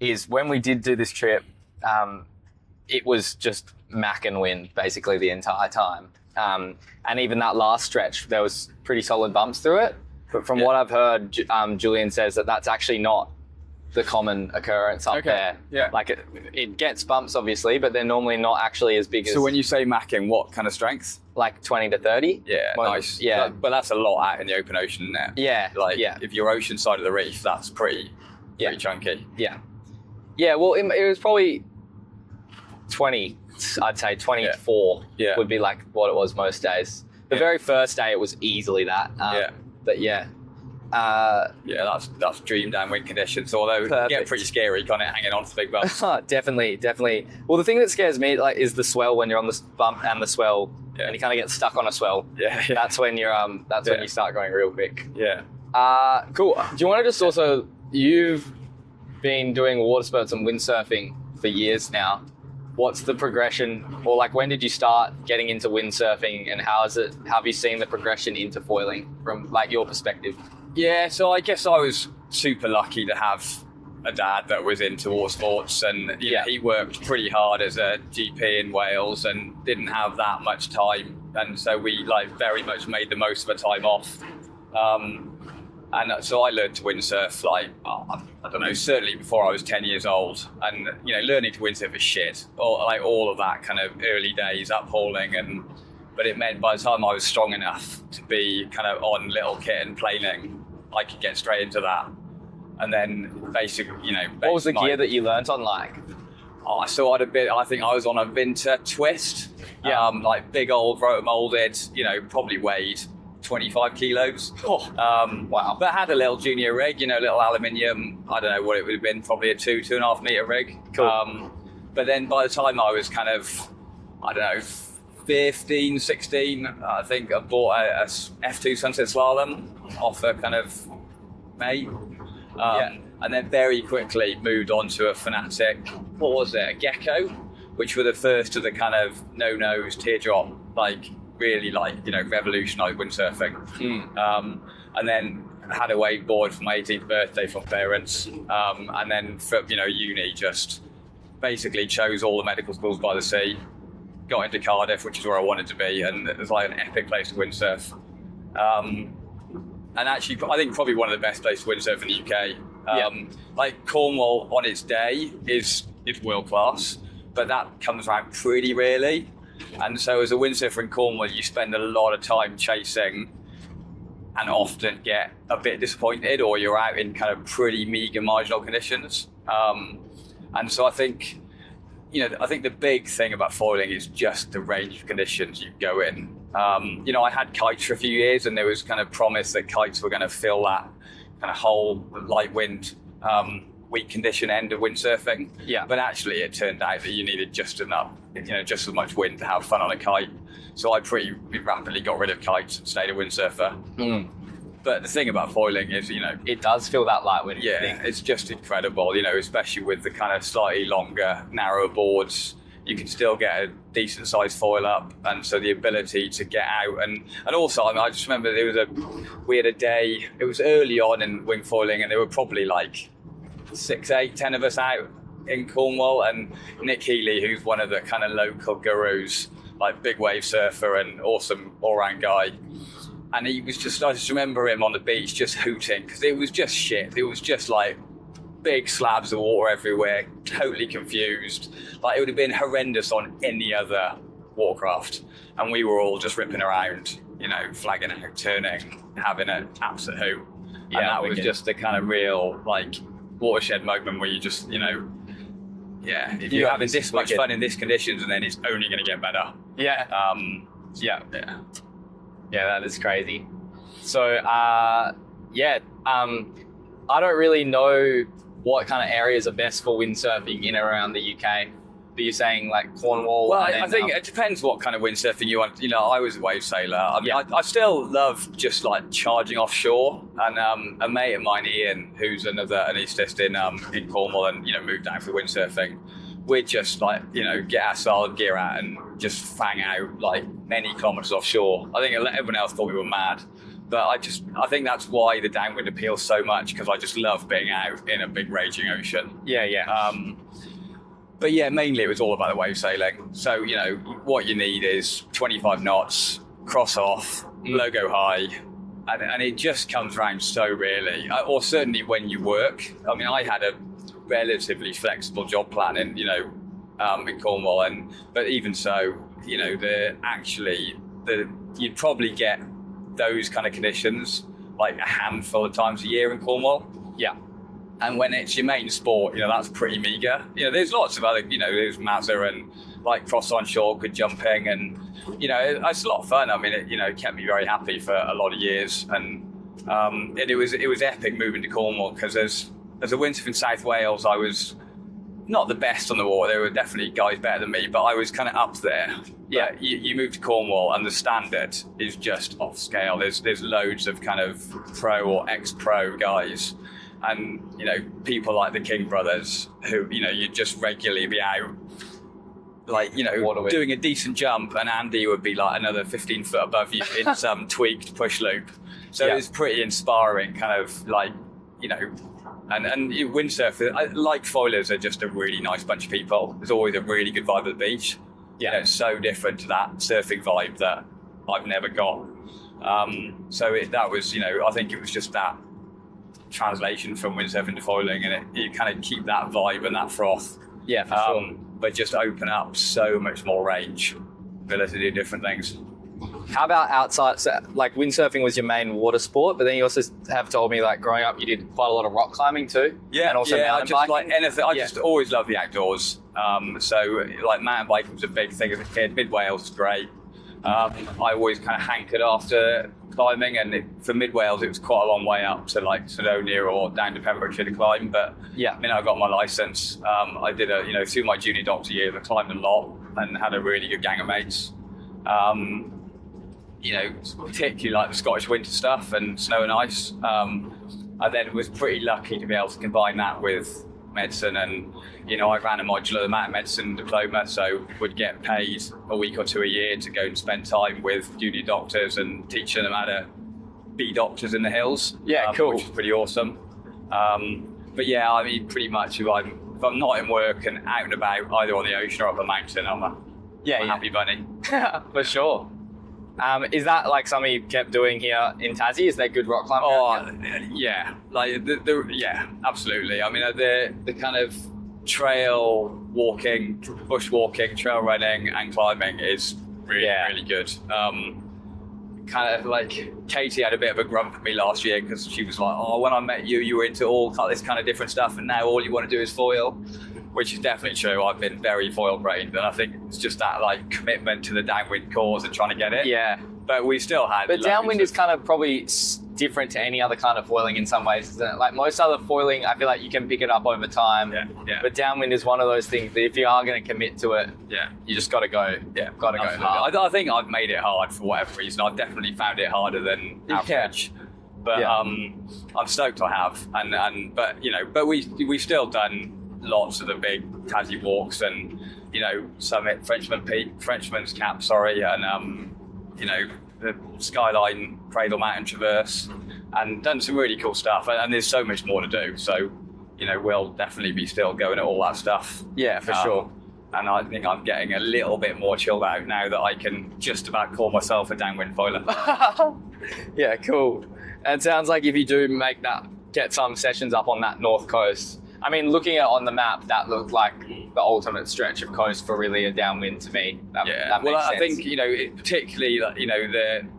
S1: is when we did do this trip, it was just mackin' wind basically the entire time. And even that last stretch, there was pretty solid bumps through it. But from what I've heard, Julian says that that's actually not the common occurrence up there.
S2: Yeah.
S1: Like it gets bumps obviously, but they're normally not actually as big as.
S2: So when you say macking, what kind of strength?
S1: Like 20 to 30.
S2: Yeah, nice.
S1: Yeah.
S2: But that's a lot out in the open ocean, isn't it?
S1: Yeah.
S2: If you're ocean side of the reef, that's pretty chunky.
S1: Yeah. Yeah, well, it was probably 20, I'd say 24 would be like what it was most days. The very first day it was easily that. But
S2: Yeah, that's dream downwind conditions. Although it can get pretty scary, kind of hanging on to the big bumps.
S1: Definitely. Well, the thing that scares me is the swell when you're on the bump and the swell, and you kind of get stuck on a swell.
S2: Yeah.
S1: That's when you're when you start going real quick.
S2: Yeah.
S1: Cool. Do you want to just also, you've been doing water spurts and windsurfing for years now. What's the progression, or like when did you start getting into windsurfing, and how have you seen the progression into foiling from like your perspective?
S2: Yeah, so I guess I was super lucky to have a dad that was into water sports, and you know, he worked pretty hard as a GP in Wales and didn't have that much time, and so we like very much made the most of a time off. And so I learned to windsurf I don't know, certainly before I was 10 years old. And you know, learning to windsurf is shit, or like all of that kind of early days uphauling, but it meant by the time I was strong enough to be kind of on little kit and planing, I could get straight into that. And then basically, you know,
S1: what was the gear that you learnt on like?
S2: So I think I was on a Vinter Twist, like big old rotomolded, you know, probably weighed 25 kilos.
S1: Wow.
S2: But had a little junior rig, you know, little aluminium, I don't know what it would have been, probably a 2.5 meter rig.
S1: Cool.
S2: But then by the time I was kind of, I don't know, 15, 16, I think I bought a F2 Sunset Slalom off a kind of mate. And then very quickly moved on to a Fanatic, what was it, a Gecko, which were the first of the kind of no-nose teardrop, like really like, you know, revolutionised windsurfing. And then had a wakeboard for my 18th birthday from parents. And then for, you know, uni, just basically chose all the medical schools by the sea, got into Cardiff, which is where I wanted to be, and it was like an epic place to windsurf. And actually, I think probably one of the best places to windsurf in the UK. Like Cornwall on its day is world class, but that comes around pretty rarely. And so as a windsurfer in Cornwall, you spend a lot of time chasing and often get a bit disappointed, or you're out in kind of pretty meager marginal conditions. And so I think, you know, I think the big thing about foiling is just the range of conditions you go in. You know, I had kites for a few years, and there was kind of promise that kites were going to fill that kind of whole light wind, weak condition end of windsurfing. But actually it turned out that you needed just enough, you know, just as much wind to have fun on a kite. So I pretty rapidly got rid of kites and stayed a windsurfer. But the thing about foiling is, you know,
S1: it does feel that light wind.
S2: Yeah, it's just incredible, you know, especially with the kind of slightly longer, narrower boards. You can still get a decent sized foil up, and so the ability to get out and also, I mean, I just remember we had a day, it was early on in wing foiling, and there were probably like 6, 8, 10 of us out in Cornwall, and Nick Healy, who's one of the kind of local gurus, like big wave surfer and awesome all-round guy, and he was just, I just remember him on the beach just hooting, because it was just shit. It was just like big slabs of water everywhere, totally confused. Like it would have been horrendous on any other watercraft, and we were all just ripping around, you know, flagging out, turning, having an absolute hoot. And that was just the kind of real like watershed moment where you just, you know, if you're having this much fun in these conditions, and then it's only going to get better.
S1: That is crazy. So I don't really know what kind of areas are best for windsurfing in and around the UK. But you're saying like Cornwall?
S2: Well, I think it depends what kind of windsurfing you want. You know, I was a wave sailor. I mean, I still love just like charging offshore. And a mate of mine, Ian, who's another anaesthetist in Cornwall, and you know, moved down for windsurfing. We'd just like, you know, get our solid gear out and just fang out like many kilometers offshore. I think everyone else thought we were mad. But I think that's why the downwind appeals so much, because I just love being out in a big raging ocean. But yeah, mainly it was all about the wave sailing. So, you know, what you need is 25 knots, cross off, logo high, and it just comes around so rarely. Or certainly when you work. I mean, I had a relatively flexible job plan in, you know, in Cornwall, but even so, you know, you'd probably get those kind of conditions like a handful of times a year in Cornwall. And when it's your main sport, you know, that's pretty meager. You know, there's lots of other, you know, there's Mazza and like cross on shore, good jumping, and you know, it's a lot of fun. I mean, it, you know, kept me very happy for a lot of years, and And it was epic moving to Cornwall, because as a windsurfer in South Wales, I was not the best on the water. There were definitely guys better than me, but I was kind of up there.
S1: Yeah.
S2: You move to Cornwall and the standard is just off scale. There's loads of kind of pro or ex-pro guys, and people like the King brothers who you'd just regularly be out, like doing a decent jump, and Andy would be like another 15 foot above you in some tweaked push loop. So it was pretty inspiring, kind of like and windsurfers, like foilers, are just a really nice bunch of people. There's always a really good vibe at the beach. Yeah, it's so different to that surfing vibe that I've never got. That was, I think it was just that translation from windsurfing to foiling, and you kind of keep that vibe and that froth.
S1: Yeah, for sure.
S2: But just open up so much more range, ability to do different things.
S1: How about outside? So, like, windsurfing was your main water sport, but then you also have told me, like, growing up, you did quite a lot of rock climbing too.
S2: Yeah,
S1: and also
S2: I
S1: mountain
S2: just
S1: biking.
S2: like anything. I just always loved the outdoors. So like mountain biking was a big thing as a kid. Mid Wales was great. I always kind of hankered after climbing, and for Mid Wales it was quite a long way up to like Snowdonia or down to Pembrokeshire to climb. But I got my license. I did through my junior doctor years, I climbed a lot and had a really good gang of mates. Particularly like the Scottish winter stuff and snow and ice. I then was pretty lucky to be able to combine that with medicine, and I ran a modular mountain medicine diploma, so would get paid a week or two a year to go and spend time with junior doctors and teaching them how to be doctors in the hills. Cool. Which is pretty awesome. Pretty much if I'm not in work and out and about either on the ocean or up a mountain, I'm a happy bunny.
S1: For sure. Is that like something you kept doing here in Tassie? Is there good rock climbing?
S2: Yeah, like absolutely. I mean, the kind of trail walking, bush walking, trail running, and climbing is really good. Kind of like Katie had a bit of a grump at me last year because she was like, "Oh, when I met you, you were into all this kind of different stuff, and now all you want to do is foil." Which is definitely true. I've been very foil brained, and I think it's just that like commitment to the downwind cause and trying to get it.
S1: Yeah.
S2: But we still had.
S1: But downwind is kind of probably different to any other kind of foiling in some ways, isn't it? Like most other foiling, I feel like you can pick it up over time.
S2: Yeah.
S1: But downwind is one of those things that if you are going to commit to it, you just got to go.
S2: Yeah,
S1: got to go hard.
S2: I think I've made it hard for whatever reason. I've definitely found it harder than average. But I'm stoked I have, but we've still done lots of the big Tassie walks and Summit, Frenchman's Cap, and the Skyline Cradle Mountain Traverse, and done some really cool stuff, and there's so much more to do, so we'll definitely be still going at all that stuff.
S1: Yeah, for sure.
S2: And I think I'm getting a little bit more chilled out now that I can just about call myself a downwind foiler.
S1: Yeah, cool. And it sounds like if you do get some sessions up on that north coast, I mean, looking at it on the map, that looked like the ultimate stretch of coast for really a downwind to me. That makes sense.
S2: I think particularly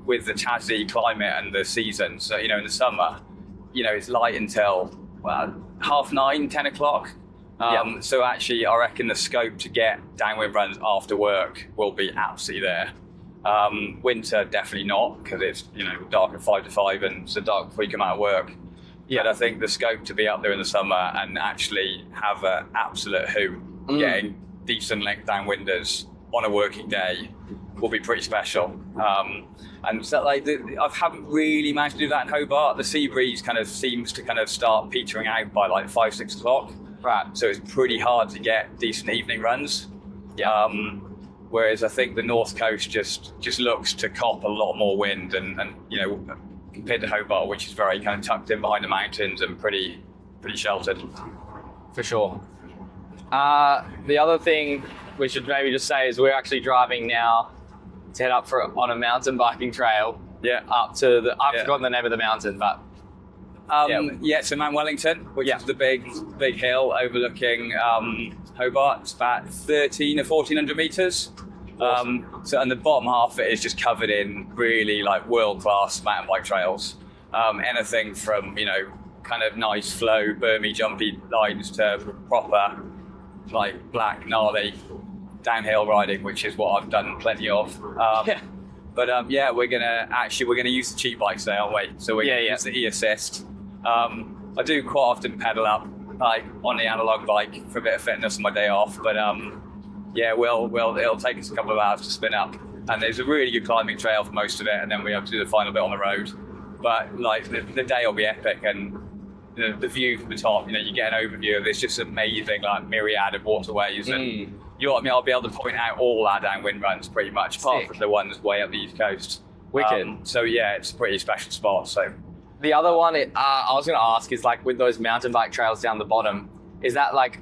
S2: with the Tassie climate and the seasons. So in the summer, it's light until 9:30, 10 o'clock. So actually, I reckon the scope to get downwind runs after work will be absolutely there. Winter definitely not, because it's dark at 5 to 5 and it's dark before you come out of work. Yeah, but I think the scope to be up there in the summer and actually have an absolute hoot, getting decent length downwinders on a working day will be pretty special. And so I haven't really managed to do that in Hobart. The sea breeze kind of seems to kind of start petering out by like 5, 6 o'clock.
S1: Right.
S2: So it's pretty hard to get decent evening runs. Yeah. Whereas I think the north coast just looks to cop a lot more wind and compared to Hobart, which is very kind of tucked in behind the mountains and pretty sheltered.
S1: For sure. The other thing we should maybe just say is we're actually driving now to head up on a mountain biking trail.
S2: Yeah.
S1: Up to I've forgotten the name of the mountain, but
S2: so Mount Wellington, which is the big hill overlooking Hobart. It's about 1,300 or 1,400 meters.
S1: Awesome.
S2: And the bottom half of it is just covered in really like world-class mountain bike trails. Anything from kind of nice flow, bermy, jumpy lines to proper like black gnarly downhill riding, which is what I've done plenty of. yeah, we're gonna use the cheap bikes today, aren't we? So we're gonna use the e-assist. I do quite often pedal up like on the analog bike for a bit of fitness on my day off, but yeah, it'll take us a couple of hours to spin up, and there's a really good climbing trail for most of it, and then we have to do the final bit on the road. But like the day will be epic, and the view from the top, you get an overview of this just amazing like myriad of waterways, and I'll be able to point out all our downwind runs pretty much, apart from the ones way up the east coast.
S1: Wicked.
S2: So yeah, it's a pretty special spot. So
S1: the other one I was going to ask is like with those mountain bike trails down the bottom, is that like,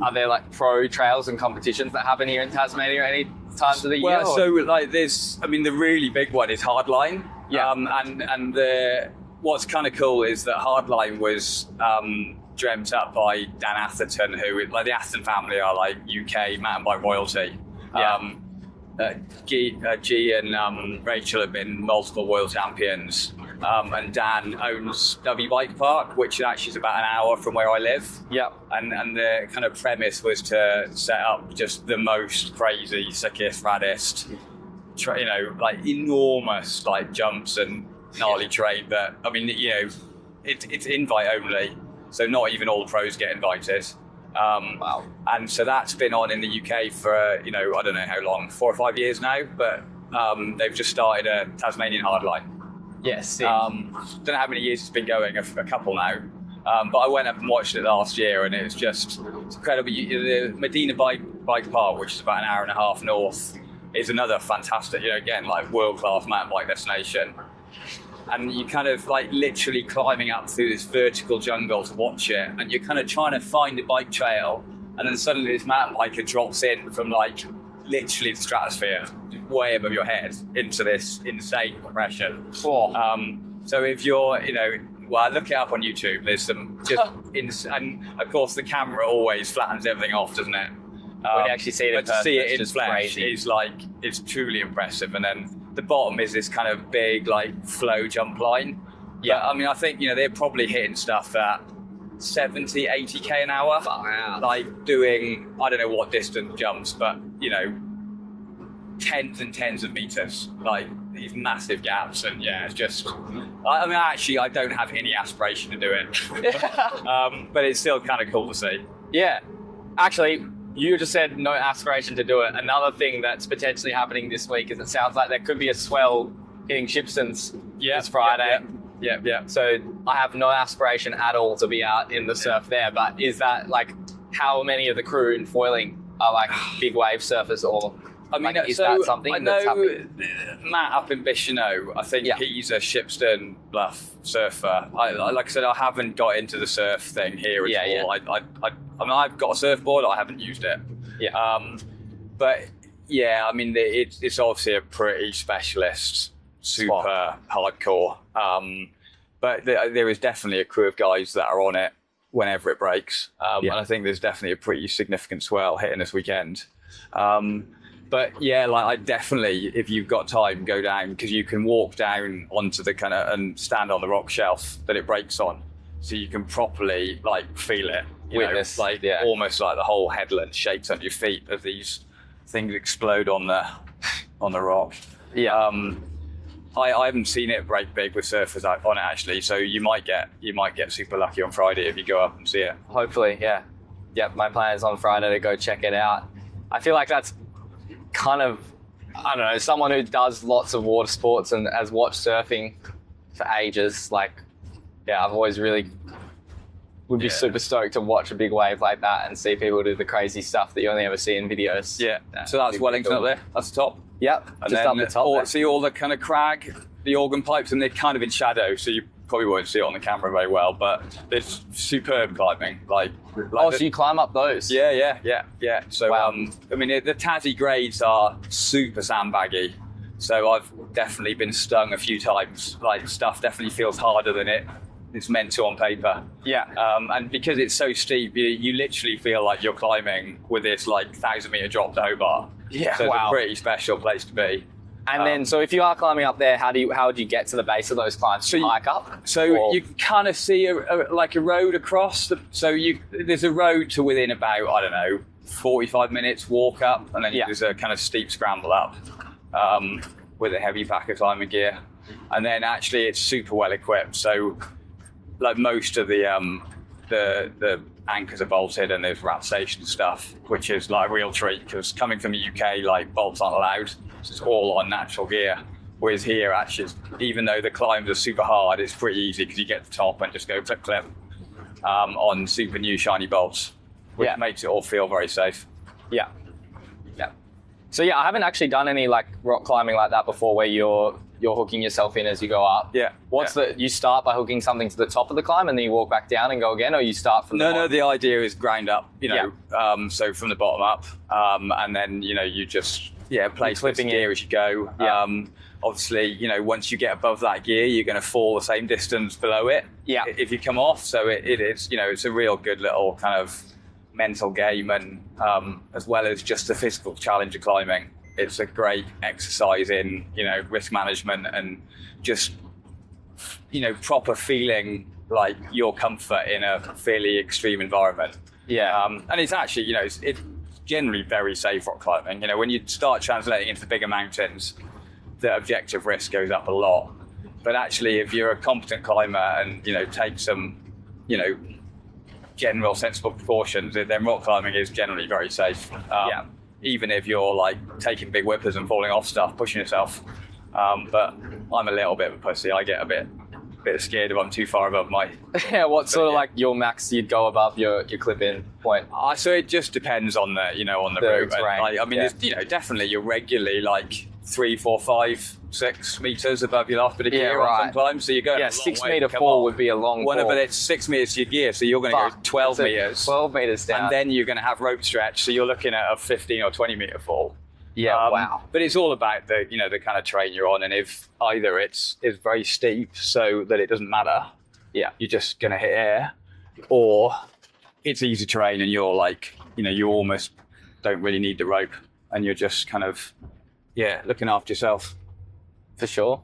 S1: are there like pro trails and competitions that happen here in Tasmania any times of the year?
S2: Well, so like the really big one is Hardline.
S1: Yeah.
S2: And what's kind of cool is that Hardline was dreamt up by Dan Atherton, who, like, the Atherton family are like UK mountain bike royalty.
S1: Yeah.
S2: G and Rachel have been multiple world champions, and Dan owns W Bike Park, which actually is about an hour from where I live.
S1: Yeah.
S2: And the kind of premise was to set up just the most crazy, sickest, raddest, like enormous like jumps and gnarly terrain. That it's invite only, so not even all the pros get invited.
S1: Wow.
S2: And so that's been on in the UK for, I don't know how long, 4 or 5 years now, but they've just started a Tasmanian hardline.
S1: Yes.
S2: Don't know how many years it's been going, a couple now. But I went up and watched it last year, and it's incredible. The Medina Bike Park, which is about an hour and a half north, is another fantastic, again, like world-class mountain bike destination. And you kind of like literally climbing up through this vertical jungle to watch it, and you're kind of trying to find a bike trail, and then suddenly this mountain biker drops in from like literally the stratosphere, way above your head, into this insane progression. So if you're, look it up on YouTube. There's some and of course the camera always flattens everything off, doesn't it?
S1: When you actually see it in person,
S2: to see it in flesh
S1: crazy.
S2: it's truly impressive. And then the bottom is this kind of big like flow jump line. Yeah, but, I think they're probably hitting stuff at 70, 80k an hour.
S1: Wow.
S2: Like doing, I don't know what distance jumps, but tens and tens of meters, like these massive gaps. And yeah, it's just, actually I don't have any aspiration to do it. But it's still kind of cool to see.
S1: Yeah, actually, you just said no aspiration to do it. Another thing that's potentially happening this week is it sounds like there could be a swell hitting Shipsterns this Friday.
S2: Yeah.
S1: So I have no aspiration at all to be out in the surf there, but is that like, how many of the crew in foiling are like big wave surfers, or is that something that's happening?
S2: Matt up in Bicheno, I think he's a shipstern bluff surfer. Like I said, I haven't got into the surf thing here at all. I've got a surfboard, I haven't used it. Yeah. But yeah, it's obviously a pretty specialist, super hardcore. But there is definitely a crew of guys that are on it whenever it breaks. And I think there's definitely a pretty significant swell hitting this weekend. But yeah, like I definitely, if you've got time, go down, because you can walk down onto the and stand on the rock shelf that it breaks on, so you can properly like feel it,
S1: witness,
S2: almost like the whole headland shakes under your feet as these things explode on the rock. Yeah. I haven't seen it break big with surfers on it actually, so you might get super lucky on Friday if you go up and see it.
S1: Hopefully, yeah. My plan is on Friday to go check it out. I feel like that's kind of, I don't know, someone who does lots of water sports and has watched surfing for ages, like, yeah, I've always really would be super stoked to watch a big wave like that and see people do the crazy stuff that you only ever see in videos.
S2: Yeah, so that's Wellington up there, that's the top.
S1: Yep,
S2: and
S1: just
S2: then
S1: up the top.
S2: See all the kind of crag, the organ pipes, and they're kind of in shadow, so you probably won't see it on the camera very well, but it's superb climbing. So
S1: you climb up those?
S2: Yeah. So,
S1: wow.
S2: The Tassie grades are super sandbaggy, so I've definitely been stung a few times. Like, stuff definitely feels harder than it's meant to on paper. Yeah. And because it's so steep, you literally feel like you're climbing with this 1,000-meter drop to Hobart. Yeah. So it's a pretty special place to be.
S1: And then, so if you are climbing up there, how would you get to the base of those climbs? So you hike up?
S2: So you kind of see a road across. There's a road to within about, I don't know, 45 minutes walk up, and then there's a kind of steep scramble up. with a heavy pack of climbing gear. And then actually it's super well equipped. So like most of the anchors are bolted and there's rat station stuff, which is like a real treat because coming from the UK, like bolts aren't allowed. So it's all on natural gear. Whereas here, actually, even though the climbs are super hard, it's pretty easy because you get to the top and just go clip on super new shiny bolts, which makes it all feel very safe.
S1: Yeah. So I haven't actually done any like rock climbing like that before, where you're hooking yourself in as you go up.
S2: Yeah.
S1: You start by hooking something to the top of the climb and then you walk back down and go again, or you start from the bottom?
S2: No, the idea is grind up, so from the bottom up, and then, you just, place flipping gear as you go.
S1: Yeah.
S2: Obviously, once you get above that gear, you're going to fall the same distance below it if you come off. So it is, it's a real good little kind of mental game, and as well as just the physical challenge of climbing. It's a great exercise in, risk management and just, proper feeling like your comfort in a fairly extreme environment.
S1: Yeah.
S2: And it's actually, it's generally very safe rock climbing. When you start translating into the bigger mountains, the objective risk goes up a lot. But actually, if you're a competent climber and, take some, general sensible precautions, then rock climbing is generally very safe. Even if you're like taking big whippers and falling off stuff, pushing yourself. But I'm a little bit of a pussy. I get a bit scared if I'm too far above my...
S1: What sort of like your max you'd go above your clip-in point?
S2: So it just depends on the, on the route.
S1: Terrain.
S2: It's, definitely you're regularly like 3, 4, 5, 6 meters above your last bit of gear on some climbs. So you're going a long
S1: 6
S2: way
S1: meter
S2: to come
S1: fall
S2: off.
S1: would be a long fall.
S2: But it's 6 meters to your gear, so you're going to go 12 meters.
S1: 12 meters down.
S2: And then you're going to have rope stretch, so you're looking at a 15 or 20 meter fall.
S1: Yeah, wow.
S2: But it's all about the, the kind of terrain you're on, and if either it's very steep so that it doesn't matter, you're just going to hit air, or it's easy terrain and you're like, you almost don't really need the rope, and you're just kind of, looking after yourself.
S1: For sure.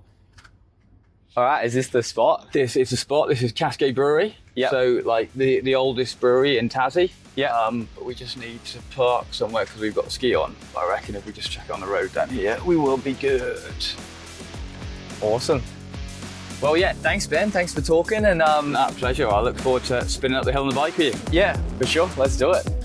S1: All right, is this the spot?
S2: This is the spot. This is Cascade Brewery.
S1: Yeah.
S2: So like the oldest brewery in Tassie.
S1: Yeah.
S2: But we just need to park somewhere because we've got ski on. I reckon if we just check on the road down here, we will be good.
S1: Awesome. Well, thanks, Ben. Thanks for talking. And
S2: pleasure. I look forward to spinning up the hill on the bike with you.
S1: Yeah, for sure. Let's do it.